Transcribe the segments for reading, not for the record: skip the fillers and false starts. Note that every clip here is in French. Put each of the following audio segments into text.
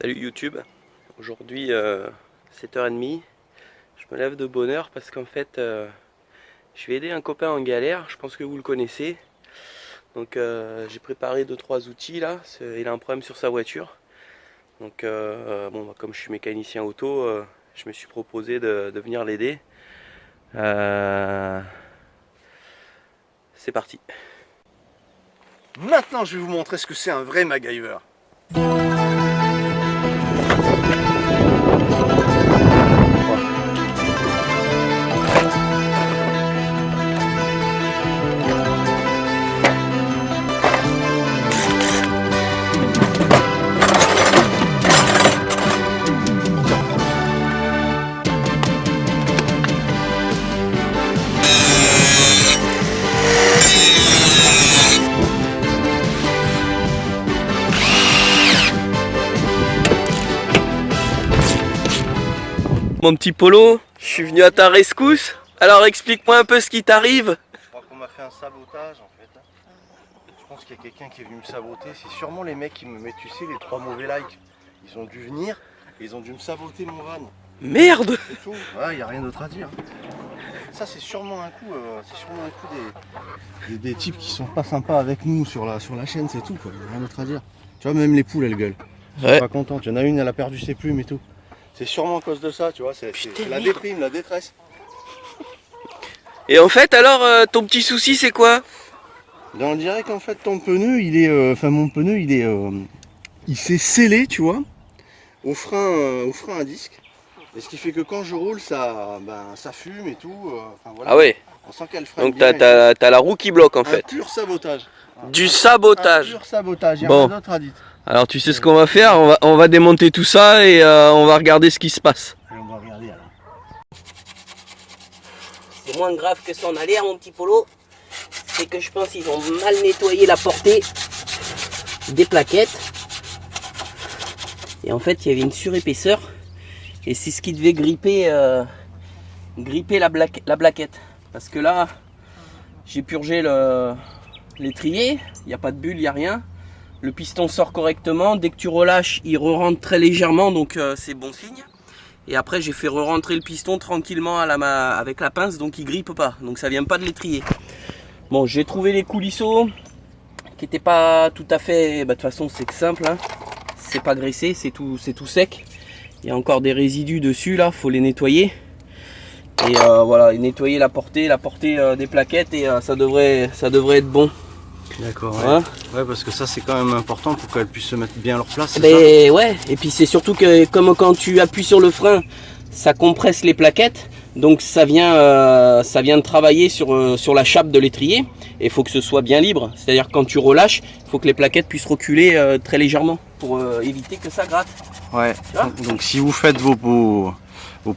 Salut YouTube, aujourd'hui 7h30, je me lève de bonne heure parce qu'en fait je vais aider un copain en galère, je pense que vous le connaissez. Donc j'ai préparé 2-3 outils là, il a un problème sur sa voiture. Donc comme je suis mécanicien auto, je me suis proposé de venir l'aider. C'est parti. Maintenant je vais vous montrer ce que c'est un vrai MacGyver. Mon petit Polo, je suis venu à ta rescousse. Alors explique-moi un peu ce qui t'arrive. Je crois qu'on m'a fait un sabotage en fait. Je pense qu'il y a quelqu'un qui est venu me saboter. C'est sûrement les mecs qui me mettent, tu sais, les 3 mauvais likes. Ils ont dû venir et ils ont dû me saboter mon van. Merde! C'est tout. Ouais, il n'y a rien d'autre à dire. Ça c'est sûrement un coup, des types qui sont pas sympas avec nous sur la chaîne, c'est tout quoi. Il n'y a rien d'autre à dire. Tu vois, même les poules elles gueulent. Elles sont pas contentes. Il y en a une, elle a perdu ses plumes et tout. C'est sûrement à cause de ça, tu vois, c'est la déprime, la détresse. Et en fait alors ton petit souci c'est quoi? Ben, on dirait qu'en fait ton pneu il est, mon pneu il s'est scellé, tu vois, au frein à disque. Et ce qui fait que quand je roule ça fume et tout. Voilà. Ah ouais. On sent qu'elle freine Donc bien. t'as la roue qui bloque en fait. Un pur sabotage. Du sabotage. Un pur sabotage, il n'y a Bon. rien d'autre à dire. Alors tu sais ce qu'on va faire, on va démonter tout ça et on va regarder ce qui se passe. Et on va regarder alors. C'est moins grave que ça en a l'air, mon petit Polo. C'est que je pense qu'ils ont mal nettoyé la portée des plaquettes. Et en fait, il y avait une surépaisseur. Et c'est ce qui devait gripper la plaquette. Parce que là, j'ai purgé l'étrier. Il n'y a pas de bulle, il n'y a rien. Le piston sort correctement. Dès que tu relâches, il re-rentre très légèrement. Donc c'est bon signe. Et après, j'ai fait re-rentrer le piston tranquillement avec la pince. Donc il grippe pas. Donc ça vient pas de l'étrier. Bon, j'ai trouvé les coulisseaux qui n'étaient pas tout à fait... de toute façon, c'est simple. Hein. C'est pas graissé, c'est tout sec. Il y a encore des résidus dessus, là. Faut les nettoyer. Et voilà, et nettoyer la portée des plaquettes. Et ça devrait être bon. D'accord, ouais. Hein, ouais, parce que ça c'est quand même important pour qu'elles puissent se mettre bien à leur place. Mais ouais, et puis c'est surtout que comme quand tu appuies sur le frein, ça compresse les plaquettes. Donc ça vient de travailler sur la chape de l'étrier. Et il faut que ce soit bien libre. C'est-à-dire quand tu relâches, il faut que les plaquettes puissent reculer très légèrement pour éviter que ça gratte. Ouais, donc si vous faites vos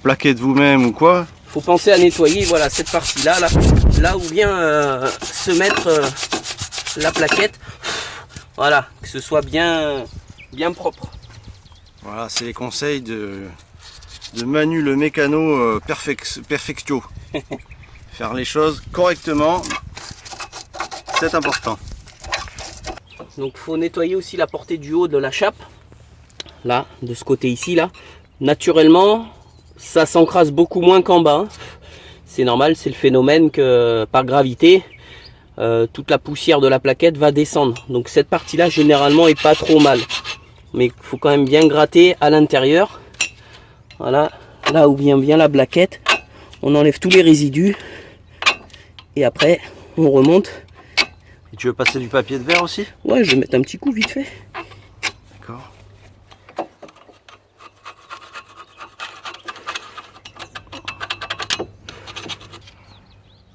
plaquettes vous-même ou quoi, faut penser à nettoyer voilà, cette partie-là, là où vient se mettre la plaquette. Voilà, que ce soit bien propre. Voilà, c'est les conseils de Manu le mécano perfectio. Faire les choses correctement, c'est important. Donc faut nettoyer aussi la portée du haut de la chape. Là, de ce côté ici, là. Naturellement, ça s'encrasse beaucoup moins qu'en bas. Hein. C'est normal, c'est le phénomène que par gravité, toute la poussière de la plaquette va descendre. Donc cette partie-là, généralement, est pas trop mal. Mais il faut quand même bien gratter à l'intérieur. Voilà, là où vient bien la plaquette. On enlève tous les résidus. Et après, on remonte. Et tu veux passer du papier de verre aussi? Ouais, je vais mettre un petit coup vite fait. D'accord.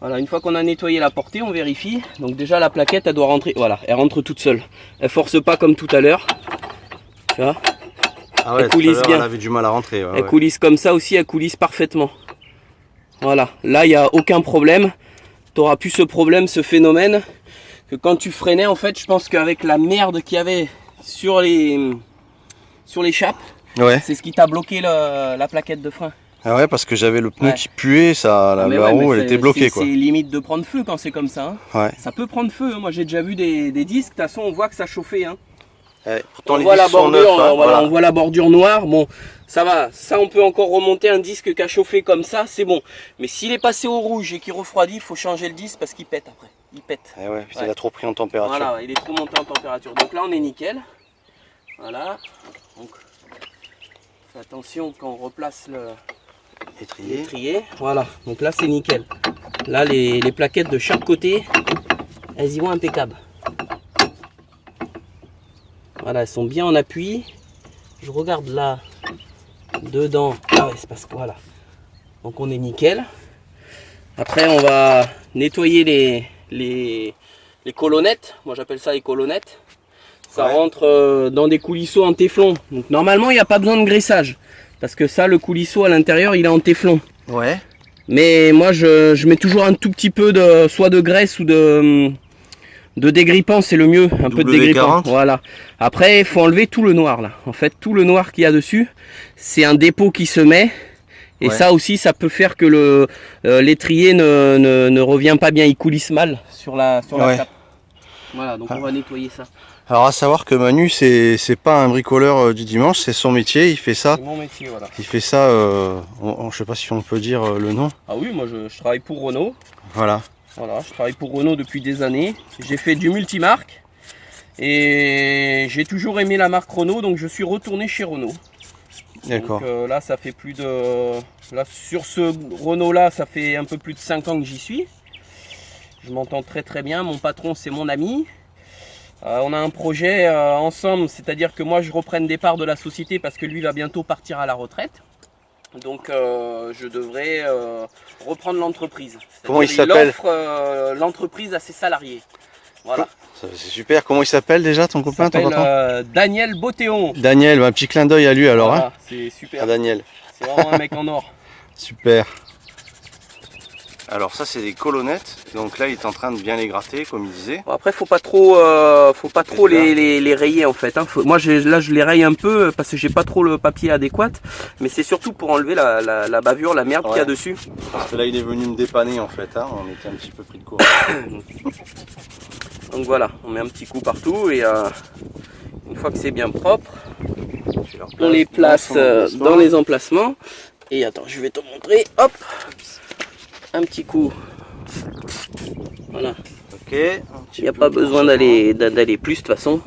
Voilà, une fois qu'on a nettoyé la portée, on vérifie. Donc déjà la plaquette, elle doit rentrer. Voilà, elle rentre toute seule. Elle force pas comme tout à l'heure. Tu vois? Ah ouais, elle coulisse bien. Elle avait du mal à rentrer. Elle coulisse comme ça aussi, elle coulisse parfaitement. Voilà, là il n'y a aucun problème. Tu n'auras plus ce problème, ce phénomène. Que quand tu freinais, en fait, je pense qu'avec la merde qu'il y avait sur les chapes, ouais. C'est ce qui t'a bloqué la plaquette de frein. Ah ouais, parce que j'avais le pneu qui puait, la roue elle était bloquée quoi. C'est limite de prendre feu quand c'est comme ça. Hein. Ouais. Ça peut prendre feu, hein. Moi j'ai déjà vu des disques, de toute façon on voit que ça chauffait. Hein. Ouais, pourtant On les voit la disques sont bordure, neufs, hein, voilà, on voit la bordure noire. Bon, ça va. Ça, on peut encore remonter un disque qui a chauffé comme ça, c'est bon. Mais s'il est passé au rouge et qu'il refroidit, il faut changer le disque parce qu'il pète après. Il pète. Eh ouais, Ouais. il a trop pris en température. Voilà, il est trop monté en température. Donc là, on est nickel. Voilà. Donc, fais attention quand on replace Étrier. l'étrier. Voilà. Donc là, c'est nickel. Là, les plaquettes de chaque côté, elles y vont impeccables. Voilà, elles sont bien en appui. Je regarde là, dedans. Ah ouais, c'est parce que voilà. Donc on est nickel. Après, on va nettoyer les colonnettes. Moi, j'appelle ça les colonnettes. Ça Ouais. rentre dans des coulisseaux en téflon. Donc normalement, il n'y a pas besoin de graissage. Parce que ça, le coulisseau à l'intérieur, il est en téflon. Ouais. Mais moi, je mets toujours un tout petit peu soit de graisse ou de dégrippant, c'est le mieux, un peu de dégrippant. Voilà. Après, il faut enlever tout le noir là. En fait, tout le noir qu'il y a dessus, c'est un dépôt qui se met. Et Ouais. ça aussi, ça peut faire que l'étrier ne revient pas bien, il coulisse mal sur la Ouais. chape. Voilà, donc on va nettoyer ça. Alors à savoir que Manu, c'est pas un bricoleur du dimanche, c'est son métier, il fait ça. C'est mon métier, voilà. Il fait ça, je sais pas si on peut dire le nom. Ah oui, moi je travaille pour Renault. Voilà. Voilà, je travaille pour Renault depuis des années. J'ai fait du multimarque. Et j'ai toujours aimé la marque Renault, donc je suis retourné chez Renault. D'accord. Donc là, ça fait plus de... Là, sur ce Renault-là, ça fait un peu plus de 5 ans que j'y suis. Je m'entends très très bien. Mon patron, c'est mon ami. On a un projet ensemble, c'est-à-dire que moi, je reprenne des parts de la société parce que lui va bientôt partir à la retraite. Donc, je devrais reprendre l'entreprise. Comment il C'est-à-dire, s'appelle ? offre l'entreprise à ses salariés. Voilà. C'est super. Comment il s'appelle déjà ton Il copain, ton s'appelle patron Daniel Botéon. Daniel, un petit clin d'œil à lui alors. Voilà, Hein c'est super. à Daniel. C'est vraiment un mec en or. Super. Alors ça c'est des colonnettes, donc là il est en train de bien les gratter comme il disait. Bon, après faut pas trop les rayer en fait. Hein. Moi là je les raye un peu parce que j'ai pas trop le papier adéquat, mais c'est surtout pour enlever la bavure, la merde qu'il y a dessus. Parce que là il est venu me dépanner en fait, hein. On était un petit peu pris de court. Donc voilà, on met un petit coup partout et une fois que c'est bien propre, on les place dans les emplacements. Et attends, je vais te montrer, hop, un petit coup. Voilà. Ok. Il n'y a pas besoin d'aller plus de toute façon.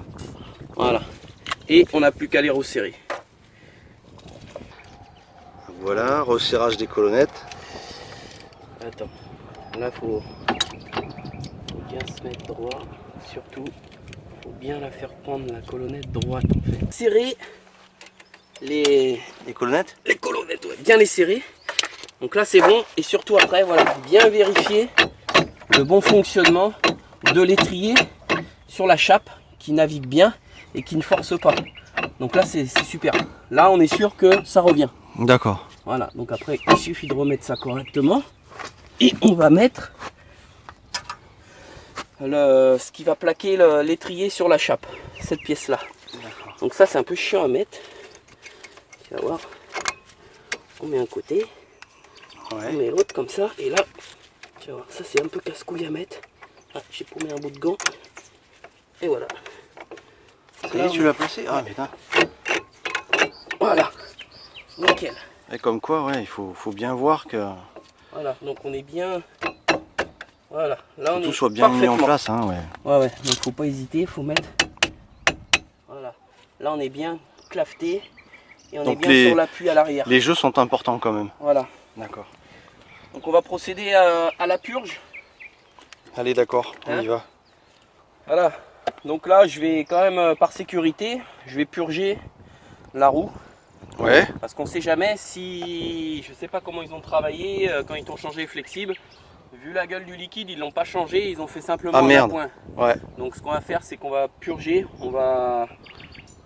Voilà. Et on n'a plus qu'à les resserrer. Voilà, resserrage des colonnettes. Attends. Là faut bien se mettre droit. Surtout, faut bien la faire prendre la colonnette droite en fait. Serrer les colonnettes. les colonnettes, ouais. Bien les serrer. Donc là c'est bon. Et surtout après, voilà, bien vérifier le bon fonctionnement de l'étrier sur la chape qui navigue bien et qui ne force pas. Donc là c'est super. Là on est sûr que ça revient. D'accord. Voilà, donc après il suffit de remettre ça correctement. Et on va mettre ce qui va plaquer l'étrier sur la chape, cette pièce là. Donc ça c'est un peu chiant à mettre. Tu vas voir. On met un côté. Ouais. On met l'autre comme ça, et là, tu vas voir, ça c'est un peu casse-couille à mettre. Ah, j'ai paumé un bout de gant. Et voilà. Ça y est, tu l'as placé. Ah putain. Voilà. Nickel. Et comme quoi, ouais, il faut bien voir que Voilà, donc on est bien. Voilà. Là on tout est soit bien mis en parfaitement. place, hein, ouais. Ouais, donc faut pas hésiter, faut mettre. Voilà. Là on est bien clafeté. Et on Donc est bien sur l'appui à l'arrière. Les jeux sont importants quand même. Voilà. D'accord. Donc on va procéder à la purge. Allez, d'accord, on Hein y va. Voilà. Donc là je vais quand même par sécurité, je vais purger la roue. Ouais. Parce qu'on sait jamais si, je sais pas comment ils ont travaillé quand ils t'ont changé les flexibles. Vu la gueule du liquide, ils l'ont pas changé, ils ont fait simplement un appoint. Ouais. Donc ce qu'on va faire, c'est qu'on va purger, on va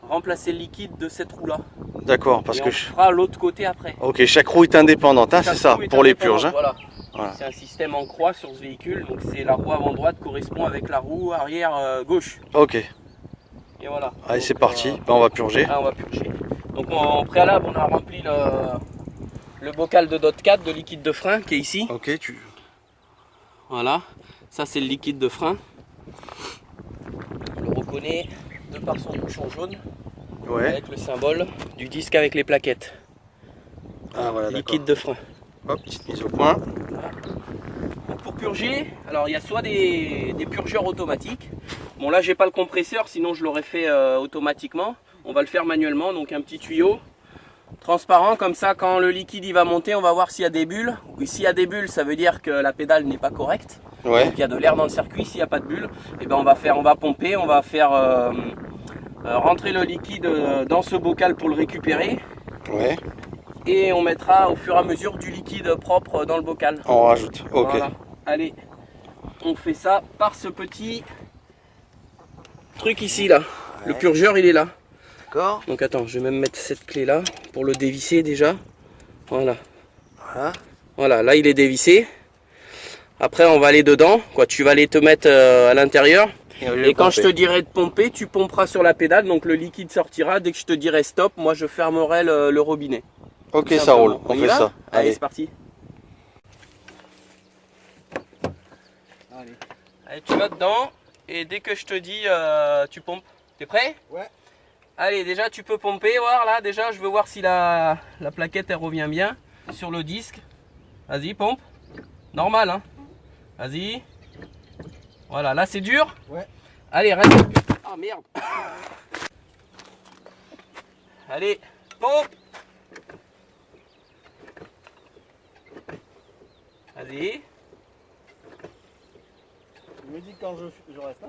remplacer le liquide de cette roue là. D'accord, parce et que on fera l'autre côté après. Ok, chaque roue est indépendante, hein, c'est Chaque ça, roue est pour les indépendante, purges. Hein. Voilà. Voilà. C'est un système en croix sur ce véhicule, donc c'est la roue avant droite correspond avec la roue arrière gauche. Ok, Et voilà. allez, Donc, c'est parti, ben, on va purger. Là, on va purger. Donc en préalable, on a rempli le bocal de DOT 4 de liquide de frein qui est ici. Ok, Voilà, ça c'est le liquide de frein. On le reconnaît de par son bouchon jaune, Ouais. avec le symbole du disque avec les plaquettes. Ah voilà, Liquide de frein. Hop, petite mise au point. Donc pour purger, alors il y a soit des purgeurs automatiques. Bon là j'ai pas le compresseur, sinon je l'aurais fait automatiquement. On va le faire manuellement, donc un petit tuyau transparent, comme ça quand le liquide il va monter, on va voir s'il y a des bulles. Oui, s'il y a des bulles, ça veut dire que la pédale n'est pas correcte. Ouais. Donc il y a de l'air dans le circuit. S'il n'y a pas de bulles, et ben on va pomper, on va faire rentrer le liquide dans ce bocal pour le récupérer. Ouais. Et on mettra au fur et à mesure du liquide propre dans le bocal. On rajoute. Ok. Voilà. Allez, on fait ça par ce petit truc ici là. Le purgeur il est là. D'accord. Donc attends, je vais même mettre cette clé là pour le dévisser déjà. Voilà. Voilà. Voilà, là il est dévissé. Après on va aller dedans, quoi. Tu vas aller te mettre à l'intérieur. Et quand je te dirai de pomper, tu pomperas sur la pédale, donc le liquide sortira. Dès que je te dirai stop, moi je fermerai le robinet. Ok, ça roule. On y fait va ça. Allez, c'est parti. Allez, tu vas dedans et dès que je te dis, tu pompes. T'es prêt? Ouais. Allez, déjà tu peux pomper, voir là. Déjà, je veux voir si la plaquette elle revient bien sur le disque. Vas-y, pompe. Normal, hein. Vas-y. Voilà, là c'est dur. Ouais. Allez, reste. Ah merde. Allez, pompe. Vas-y. Tu me dis quand je reste là.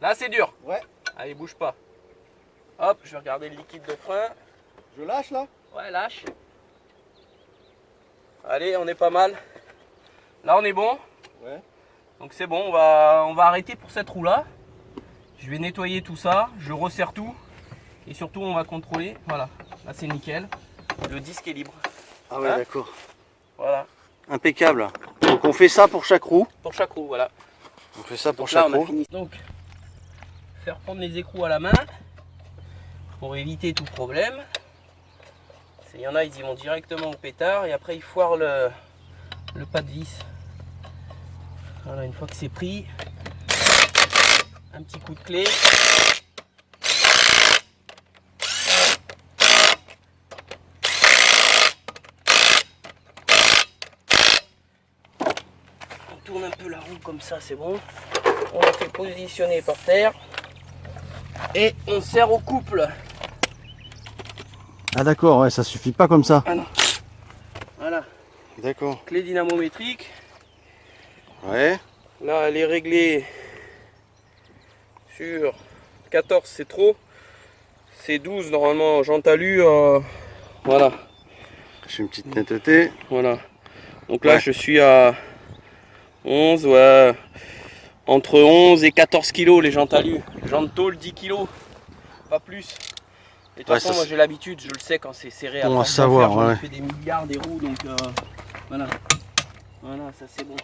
Là c'est dur. Ouais. Allez, bouge pas. Hop, je vais regarder le liquide de frein. Je lâche là. Ouais, lâche. Allez, on est pas mal. Là on est bon. Ouais. Donc c'est bon, on va arrêter pour cette roue là. Je vais nettoyer tout ça, je resserre tout. Et surtout on va contrôler. Voilà, là c'est nickel. Le disque est libre. Ah ouais, Hein? d'accord. Voilà, Impeccable. Donc on fait ça pour chaque roue. pour chaque roue, voilà. On fait ça pour Donc là chaque on a roue. fini. Donc, faire prendre les écrous à la main pour éviter tout problème. Il y en a, ils y vont directement au pétard et après ils foirent le pas de vis. Voilà, une fois que c'est pris, un petit coup de clé. On tourne un peu la roue comme ça, c'est bon. On la fait positionner par terre et on serre au couple. Ah d'accord, ouais, ça suffit pas comme ça. Ah non. Voilà, D'accord. clé dynamométrique. Ouais. Là, elle est réglée sur 14, c'est trop. C'est 12 normalement, Jean Talu. Voilà, Je fais une petite netteté. voilà. Donc là, Ouais. je suis à 11, ouais. Entre 11 et 14 kg les jantes alu. Jantes tôle 10 kg, pas plus. Et de toute Ouais, façon, ça, moi c'est j'ai l'habitude, je le sais quand c'est serré. bon à force d'en savoir, faire, j'en ai ouais. fait des milliards des roues, donc voilà. Voilà, ça c'est bon.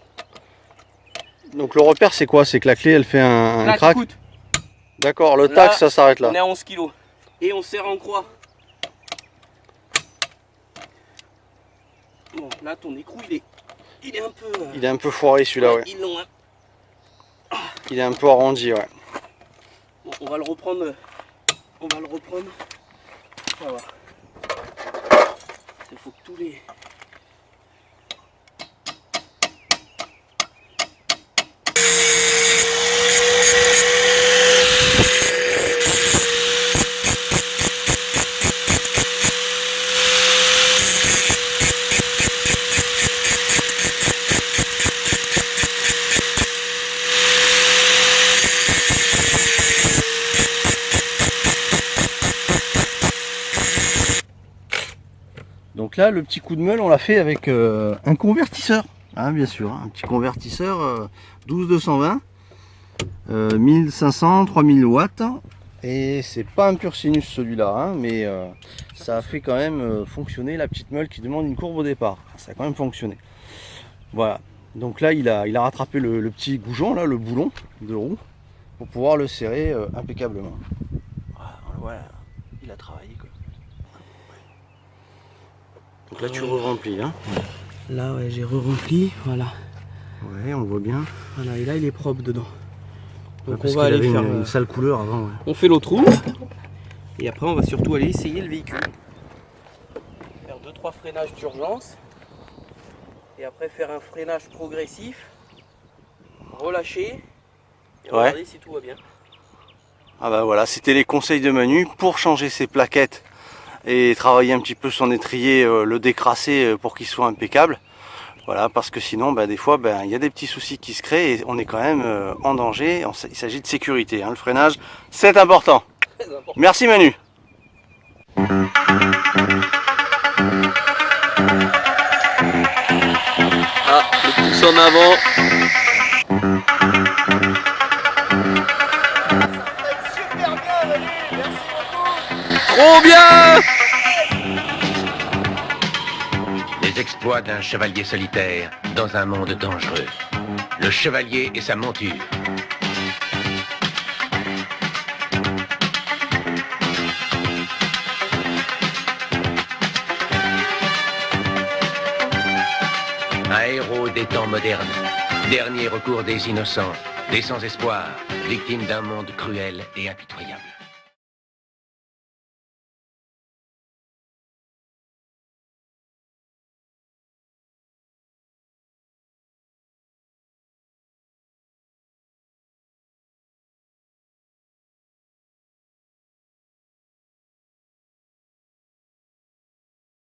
Donc le repère c'est quoi? C'est que la clé elle fait un Là, crack. écoute, D'accord, le Là, tac ça s'arrête là. on est à 11 kg. Et on serre en croix. Bon, là ton écrou il est un peu. Il est un peu foiré celui-là, ouais. Ils l'ont, hein. Il est un peu arrondi, ouais. Bon, on va le reprendre. On va le reprendre. On va voir. Il faut que tous les. Donc là, le petit coup de meule, on l'a fait avec un convertisseur. Hein, bien sûr, hein, un petit convertisseur 12220, 1500, 3000 watts. Et c'est pas un pur sinus celui-là, hein, mais ça a fait quand même fonctionner la petite meule qui demande une courbe au départ. Ça a quand même fonctionné. Voilà. Donc là, il a rattrapé le petit goujon, là, le boulon de roue, pour pouvoir le serrer impeccablement. Voilà, il a travaillé quoi. Donc là, tu re-remplis, hein. Là, ouais, j'ai re-rempli. Voilà. Ouais, on le voit bien. Voilà, et là il est propre dedans. Donc Parce on va qu'il aller avait faire... une sale couleur avant. Ouais. On fait l'autre roue. Et après on va surtout aller essayer le véhicule. Faire 2-3 freinages d'urgence. Et après faire un freinage progressif. Relâcher. Et regarder si tout va bien. Ah bah voilà, c'était les conseils de Manu pour changer ses plaquettes et travailler un petit peu son étrier, le décrasser pour qu'il soit impeccable. Voilà, parce que sinon, des fois, il y a des petits soucis qui se créent et on est quand même en danger. Il s'agit de sécurité, hein. Le freinage, c'est important. Très important. Merci Manu. Ah, le pouce en avant. Super bien Manu, merci beaucoup. Trop bien! Les exploits d'un chevalier solitaire dans un monde dangereux. Le chevalier et sa monture. Un héros des temps modernes. Dernier recours des innocents, des sans espoir, victimes d'un monde cruel et impitoyable.